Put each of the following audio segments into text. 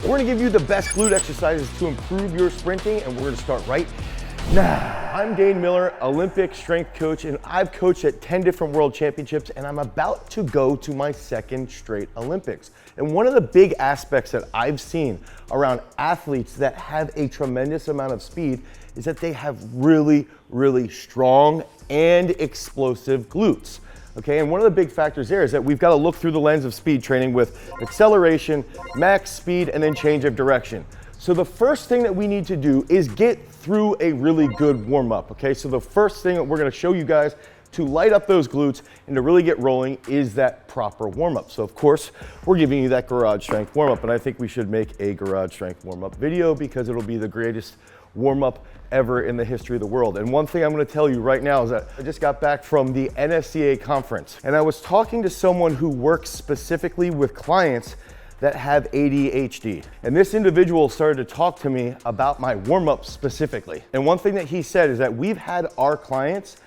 We're gonna give you the best glute exercises to improve your sprinting, and we're gonna start right now. I'm Dane Miller, Olympic strength coach, and I've coached at 10 different world championships, and I'm about to go to my second straight Olympics. And one of the big aspects that I've seen around athletes that have a tremendous amount of speed is that they have really, really strong and explosive glutes. Okay, and one of the big factors there is that we've got to look through the lens of speed training with acceleration, max speed, and then change of direction. So the first thing that we need to do is get through a really good warm-up, okay? So the first thing that we're gonna show you guys to light up those glutes and to really get rolling is that proper warm-up. So of course, we're giving you that garage strength warm-up, and I think we should make a garage strength warm-up video because it'll be the greatest warm-up ever in the history of the world. And one thing I'm gonna tell you right now is that I just got back from the NSCA conference, and I was talking to someone who works specifically with clients that have ADHD. And this individual started to talk to me about my warm-up specifically. And one thing that he said is that we've had our clients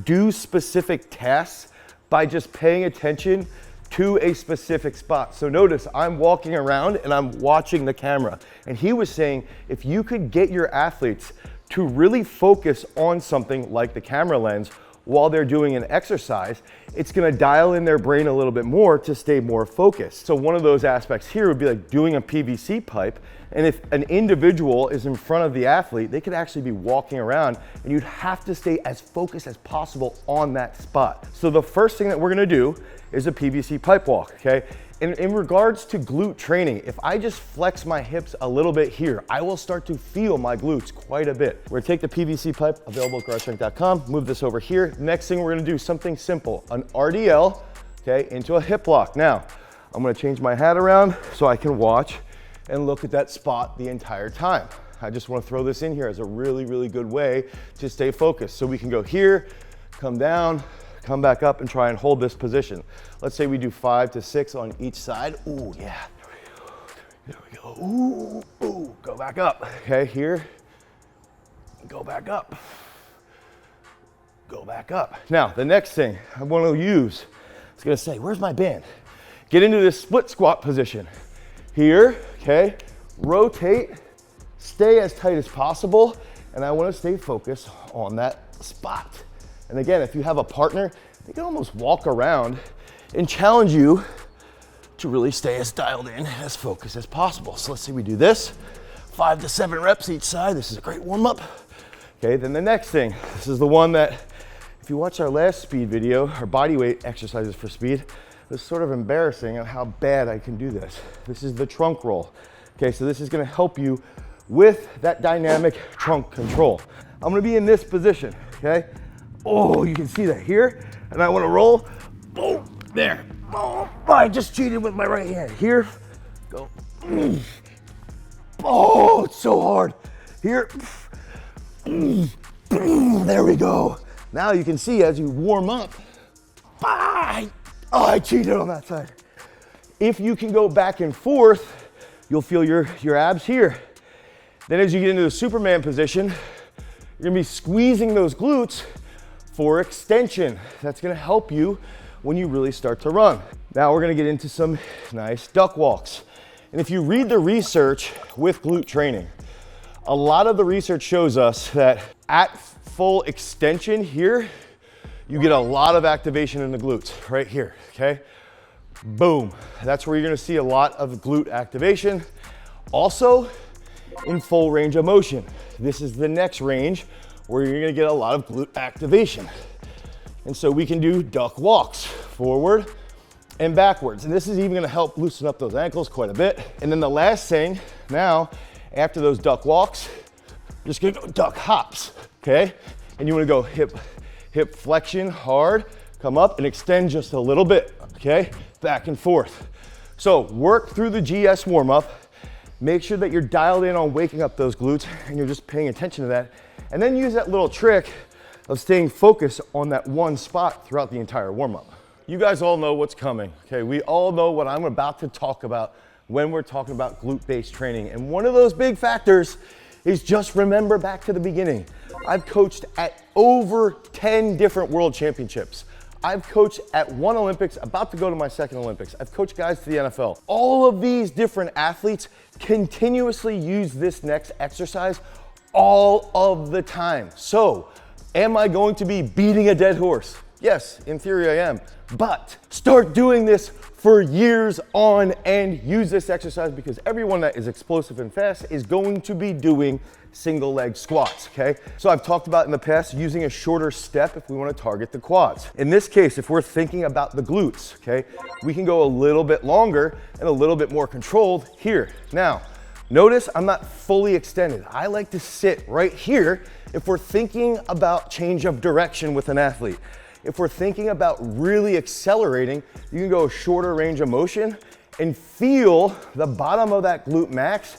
do specific tasks by just paying attention to a specific spot. So notice I'm walking around and I'm watching the camera. And he was saying, if you could get your athletes to really focus on something like the camera lens while they're doing an exercise, it's gonna dial in their brain a little bit more to stay more focused. So one of those aspects here would be like doing a PVC pipe, and if an individual is in front of the athlete, they could actually be walking around and you'd have to stay as focused as possible on that spot. So the first thing that we're gonna do is a PVC pipe walk, okay? And in regards to glute training, if I just flex my hips a little bit here, I will start to feel my glutes quite a bit. We're gonna take the PVC pipe, available at garagestrength.com, move this over here. Next thing we're gonna do something simple, an RDL, okay, into a hip lock. Now, I'm gonna change my hat around so I can watch and look at that spot the entire time. I just wanna throw this in here as a really, really good way to stay focused. So we can go here, come down, come back up and try and hold this position. Let's say we do 5 to 6 on each side. Ooh, yeah, there we go. Ooh, ooh, go back up. Okay, here, go back up. Go back up. Now, the next thing I want to use, I was gonna say, where's my band? Get into this split squat position. Here, okay, rotate, stay as tight as possible, and I wanna stay focused on that spot. And again, if you have a partner, they can almost walk around and challenge you to really stay as dialed in, as focused as possible. So let's say we do this, 5 to 7 reps each side. This is a great warm up. Okay, then the next thing, this is the one that, if you watch our last speed video, our body weight exercises for speed, it's sort of embarrassing on how bad I can do this. This is the trunk roll. Okay, so this is gonna help you with that dynamic trunk control. I'm gonna be in this position, okay? Oh, you can see that here, and I want to roll. Oh, there. Oh, I just cheated with my right hand. Here, go. Oh, it's so hard. Here. There we go. Now you can see as you warm up. Oh, I cheated on that side. If you can go back and forth, you'll feel your abs here. Then as you get into the Superman position, you're gonna be squeezing those glutes for extension. That's gonna help you when you really start to run. Now we're gonna get into some nice duck walks. And if you read the research with glute training, a lot of the research shows us that at full extension here, you get a lot of activation in the glutes, right here, okay? Boom. That's where you're gonna see a lot of glute activation. Also, in full range of motion. This is the next range where you're gonna get a lot of glute activation. And so we can do duck walks, forward and backwards. And this is even gonna help loosen up those ankles quite a bit. And then the last thing, now, after those duck walks, you're just gonna go duck hops, okay? And you wanna go hip flexion hard, come up and extend just a little bit, okay? Back and forth. So work through the GS warm up, make sure that you're dialed in on waking up those glutes and you're just paying attention to that. And then use that little trick of staying focused on that one spot throughout the entire warm-up. You guys all know what's coming, okay? We all know what I'm about to talk about when we're talking about glute-based training. And one of those big factors is just remember back to the beginning. I've coached at over 10 different world championships. I've coached at one Olympics, about to go to my second Olympics. I've coached guys to the NFL. All of these different athletes continuously use this next exercise all of the time. So, am I going to be beating a dead horse? Yes, in theory I am, but start doing this for years on and use this exercise, because everyone that is explosive and fast is going to be doing single leg squats, okay? So I've talked about in the past using a shorter step if we want to target the quads. In this case, if we're thinking about the glutes, okay, we can go a little bit longer and a little bit more controlled here. Now, notice I'm not fully extended. I like to sit right here if we're thinking about change of direction with an athlete. If we're thinking about really accelerating, you can go a shorter range of motion and feel the bottom of that glute max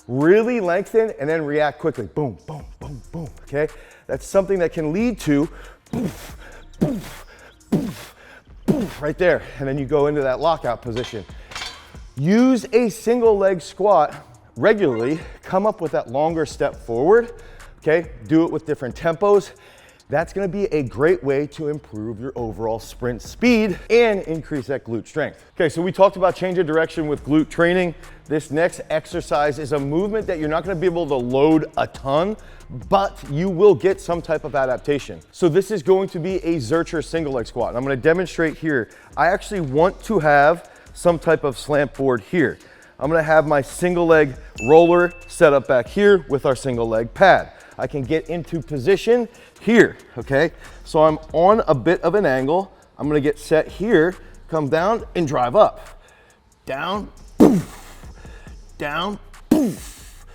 really lengthen and then react quickly. Boom, boom, boom, boom, okay? That's something that can lead to poof, poof, poof, poof, right there. And then you go into that lockout position. Use a single leg squat regularly. Come up with that longer step forward, okay? Do it with different tempos. That's gonna be a great way to improve your overall sprint speed and increase that glute strength. Okay, so we talked about change of direction with glute training. This next exercise is a movement that you're not gonna be able to load a ton, but you will get some type of adaptation. So this is going to be a Zercher single leg squat. And I'm gonna demonstrate here. I actually want to have some type of slant board here. I'm gonna have my single leg roller set up back here with our single leg pad. I can get into position here, okay? So I'm on a bit of an angle. I'm gonna get set here, come down and drive up. Down, poof, down, poof,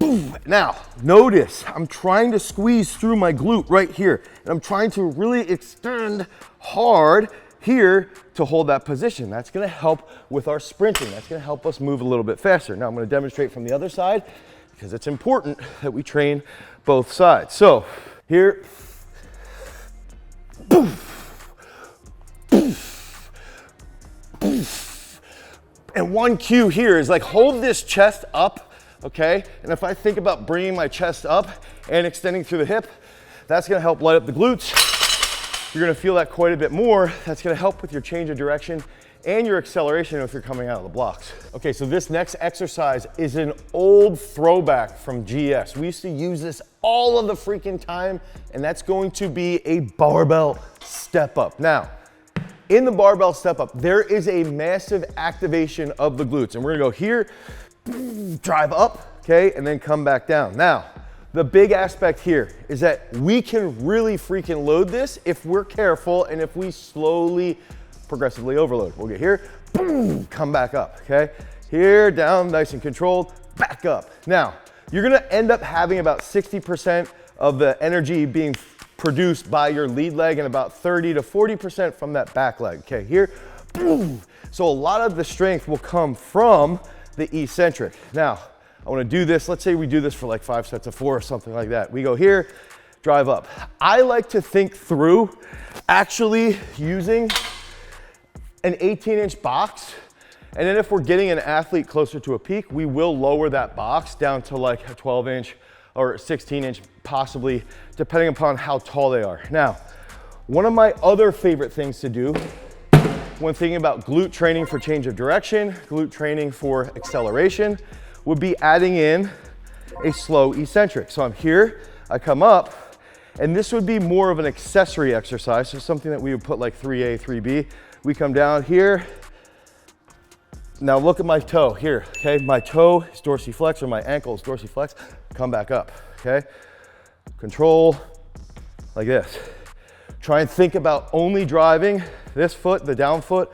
poof. Now, notice I'm trying to squeeze through my glute right here. And I'm trying to really extend hard here to hold that position. That's gonna help with our sprinting. That's gonna help us move a little bit faster. Now I'm gonna demonstrate from the other side, because it's important that we train both sides. So here, poof, poof, poof. And one cue here is like hold this chest up, okay? And if I think about bringing my chest up and extending through the hip, that's gonna help light up the glutes. You're gonna feel that quite a bit more. That's gonna help with your change of direction and your acceleration if you're coming out of the blocks. Okay, so this next exercise is an old throwback from GS. We used to use this all of the freaking time, and that's going to be a barbell step up. Now, in the barbell step up, there is a massive activation of the glutes, and we're gonna go here, drive up, okay, and then come back down. Now, the big aspect here is that we can really freaking load this if we're careful and if we slowly progressively overload. We'll get here, boom, come back up, okay? Here, down, nice and controlled, back up. Now, you're gonna end up having about 60% of the energy being produced by your lead leg and about 30 to 40% from that back leg, okay? Here, boom. So a lot of the strength will come from the eccentric. Now, I wanna do this, let's say we do this for like 5 sets of 4 or something like that. We go here, drive up. I like to think through actually using an 18-inch box, and then if we're getting an athlete closer to a peak, we will lower that box down to like a 12-inch or 16-inch possibly, depending upon how tall they are. Now, one of my other favorite things to do when thinking about glute training for change of direction, glute training for acceleration, would be adding in a slow eccentric. So I'm here, I come up, and this would be more of an accessory exercise, so something that we would put like 3A, 3B. We come down here. Now look at my toe here, okay? My toe is dorsiflex or my ankle is dorsiflex. Come back up, okay? Control, like this. Try and think about only driving this foot, the down foot,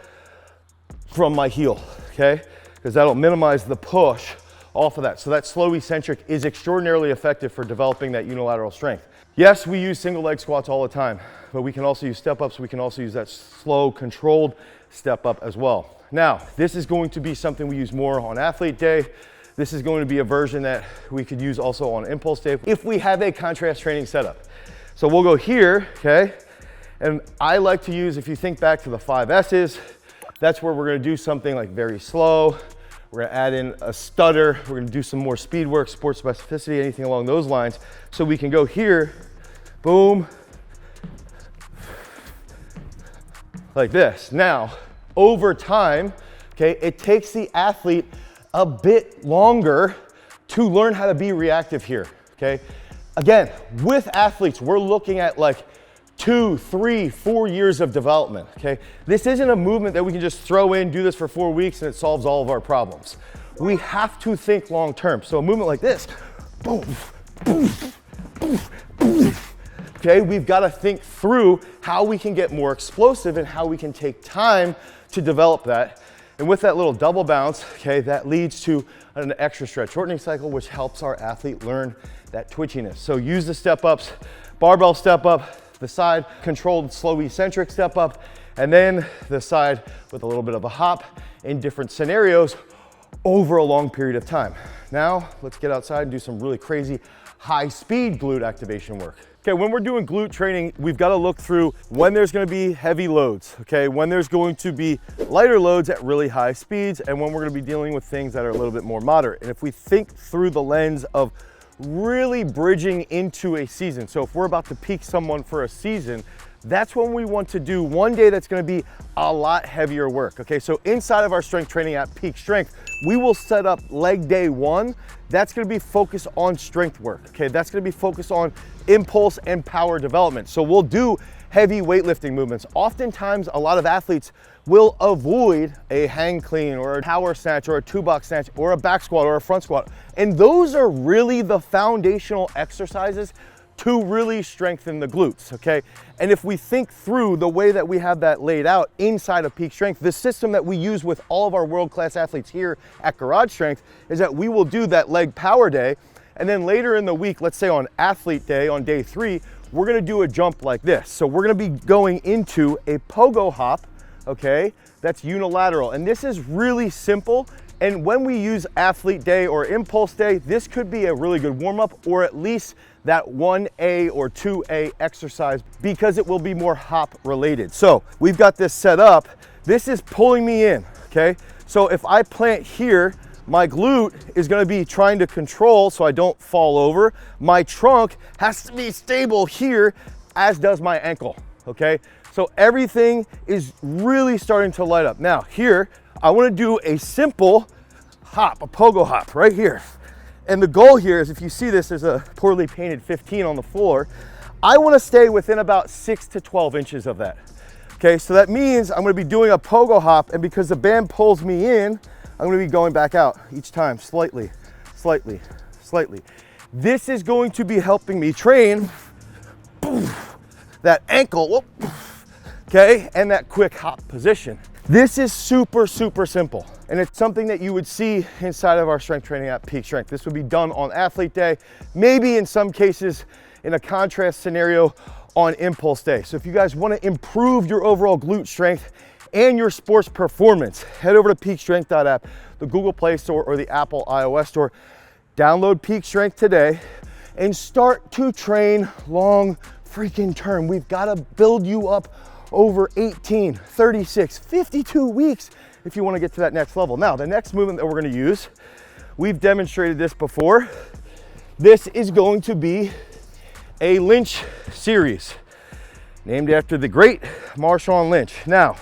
from my heel, okay? Because that'll minimize the push off of that. So that slow eccentric is extraordinarily effective for developing that unilateral strength. Yes, we use single leg squats all the time, but we can also use step ups. We can also use that slow, controlled step up as well. Now, this is going to be something we use more on athlete day. This is going to be a version that we could use also on impulse day if we have a contrast training setup. So we'll go here, okay? And I like to use, if you think back to the 5 S's, that's where we're gonna do something like very slow. We're gonna add in a stutter. We're gonna do some more speed work, sport specificity, anything along those lines. So we can go here, boom, like this. Now, over time, okay, it takes the athlete a bit longer to learn how to be reactive here, okay? Again, with athletes, we're looking at like 2, 3, 4 years of development, okay? This isn't a movement that we can just throw in, do this for 4 weeks, and it solves all of our problems. We have to think long term. So a movement like this, boom, boom, boom, boom. Okay, we've got to think through how we can get more explosive and how we can take time to develop that. And with that little double bounce, okay, that leads to an extra stretch shortening cycle, which helps our athlete learn that twitchiness. So use the step ups, barbell step up, the side controlled slow eccentric step up, and then the side with a little bit of a hop in different scenarios over a long period of time. Now, let's get outside and do some really crazy high speed glute activation work. Okay, when we're doing glute training, we've got to look through when there's going to be heavy loads, okay, when there's going to be lighter loads at really high speeds, and when we're going to be dealing with things that are a little bit more moderate. And if we think through the lens of really bridging into a season, so if we're about to peak someone for a season, that's when we want to do one day that's going to be a lot heavier work, okay? So inside of our strength training at peak strength, we will set up leg day 1. That's going to be focused on strength work, okay? That's going to be focused on impulse and power development. So we'll do heavy weightlifting movements. Oftentimes, a lot of athletes will avoid a hang clean or a power snatch or a 2-box snatch or a back squat or a front squat. And those are really the foundational exercises to really strengthen the glutes, okay? And if we think through the way that we have that laid out inside of peak strength, the system that we use with all of our world-class athletes here at Garage Strength is that we will do that leg power day, and then later in the week, let's say on athlete day, on day 3, we're gonna do a jump like this. So we're gonna be going into a pogo hop, okay? That's unilateral, and this is really simple. And when we use athlete day or impulse day, this could be a really good warm-up, or at least that 1A or 2A exercise, because it will be more hop related. So we've got this set up. This is pulling me in, okay? So if I plant here, my glute is gonna be trying to control so I don't fall over. My trunk has to be stable here, as does my ankle, okay? So everything is really starting to light up. Now here, I wanna do a simple hop, a pogo hop right here. And the goal here is, if you see this, there's a poorly painted 15 on the floor. I wanna stay within about 6 to 12 inches of that. Okay, so that means I'm gonna be doing a pogo hop, and because the band pulls me in, I'm gonna be going back out each time, slightly, slightly, slightly. This is going to be helping me train that ankle, okay, and that quick hop position. This is super, super simple. And it's something that you would see inside of our strength training at peak strength. This would be done on athlete day, maybe in some cases in a contrast scenario on impulse day. So if you guys want to improve your overall glute strength and your sports performance, head over to peakstrength.app, the Google Play Store or the Apple iOS Store. Download Peak Strength today and start to train long freaking term. We've got to build you up over 18, 36, 52 weeks if you want to get to that next level. Now, the next movement that we're going to use, we've demonstrated this before. This is going to be a Lynch series, named after the great Marshawn Lynch. Now,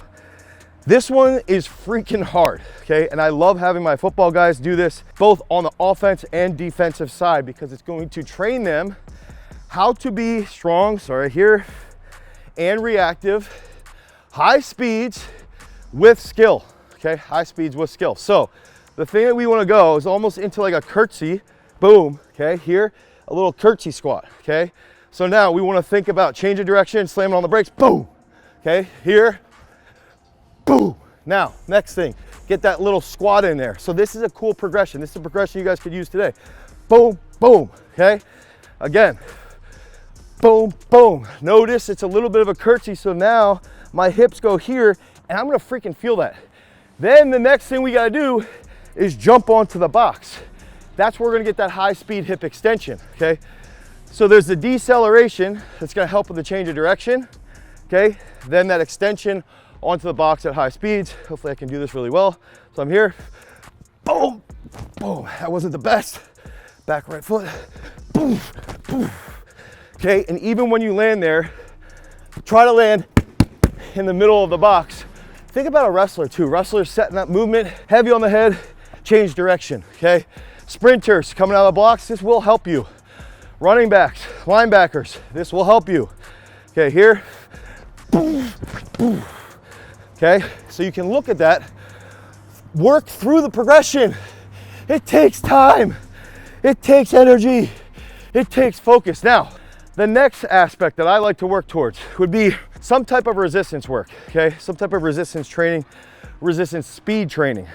this one is freaking hard, okay? And I love having my football guys do this both on the offense and defensive side, because it's going to train them how to be strong, here, and reactive, high speeds with skill, okay? High speeds with skill. So the thing that we want to go is almost into like a curtsy, boom, okay? Here, a little curtsy squat, okay? So now we want to think about change of direction, slamming on the brakes, boom, okay? Here, boom. Now, next thing, get that little squat in there. So this is a cool progression. This is a progression you guys could use today. Boom, boom, okay? Again, boom, boom. Notice it's a little bit of a curtsy, so now my hips go here, and I'm gonna freaking feel that. Then the next thing we gotta do is jump onto the box. That's where we're gonna get that high speed hip extension, okay? So there's the deceleration that's gonna help with the change of direction, okay? Then that extension onto the box at high speeds. Hopefully I can do this really well. So I'm here, boom, boom. That wasn't the best. Back right foot, boom, boom. Okay, and even when you land there, try to land in the middle of the box. Think about a wrestler too. Wrestlers setting up movement, heavy on the head, change direction, okay? Sprinters coming out of the blocks, this will help you. Running backs, linebackers, this will help you. Okay, here, boom, boom. Okay, so you can look at that, work through the progression. It takes time, it takes energy, it takes focus. Now, the next aspect that I like to work towards would be some type of resistance work, okay? Some type of resistance training, resistance speed training.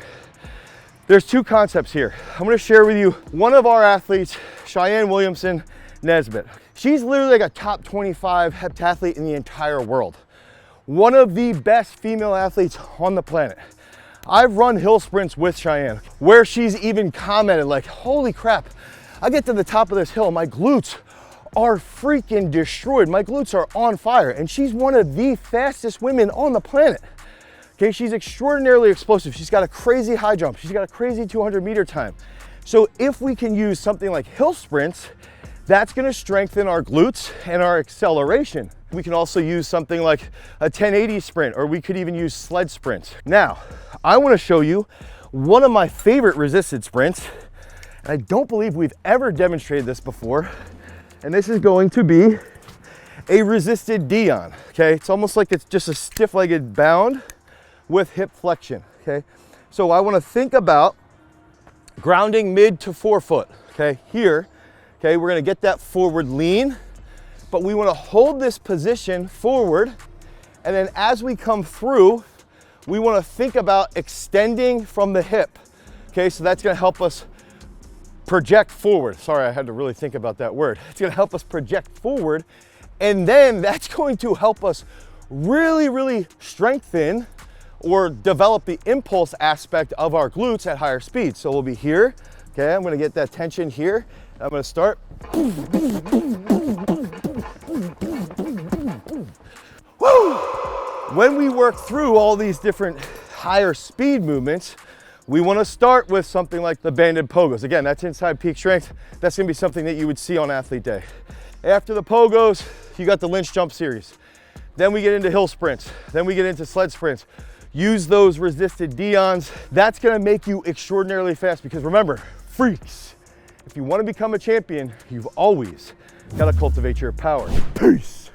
There's two concepts here. I'm gonna share with you one of our athletes, Cheyenne Williamson Nesbitt. She's literally like a top 25 heptathlete in the entire world. One of the best female athletes on the planet. I've run hill sprints with Cheyenne where she's even commented like, holy crap, I get to the top of this hill, my glutes are freaking destroyed. My glutes are on fire. And she's one of the fastest women on the planet. Okay, she's extraordinarily explosive. She's got a crazy high jump. She's got a crazy 200-meter time. So if we can use something like hill sprints, that's gonna strengthen our glutes and our acceleration. We can also use something like a 1080 sprint, or we could even use sled sprints. Now, I wanna show you one of my favorite resisted sprints, and I don't believe we've ever demonstrated this before, and this is going to be a resisted Dion, okay? It's almost like it's just a stiff-legged bound with hip flexion, okay? So I wanna think about grounding mid to forefoot, okay? Here, okay, we're gonna get that forward lean, but we wanna hold this position forward, and then as we come through, we wanna think about extending from the hip, okay? So that's gonna help us project forward. Sorry, I had to really think about that word. It's gonna help us project forward, and then that's going to help us really strengthen or develop the impulse aspect of our glutes at higher speeds. So we'll be here, okay? I'm gonna get that tension here. I'm gonna start. Woo! When we work through all these different higher speed movements, we wanna start with something like the banded pogos. Again, that's inside peak strength. That's gonna be something that you would see on athlete day. After the pogos, you got the Lynch jump series. Then we get into hill sprints. Then we get into sled sprints. Use those resisted Dions. That's gonna make you extraordinarily fast, because remember, freaks, if you wanna become a champion, you've always gotta cultivate your power. Peace.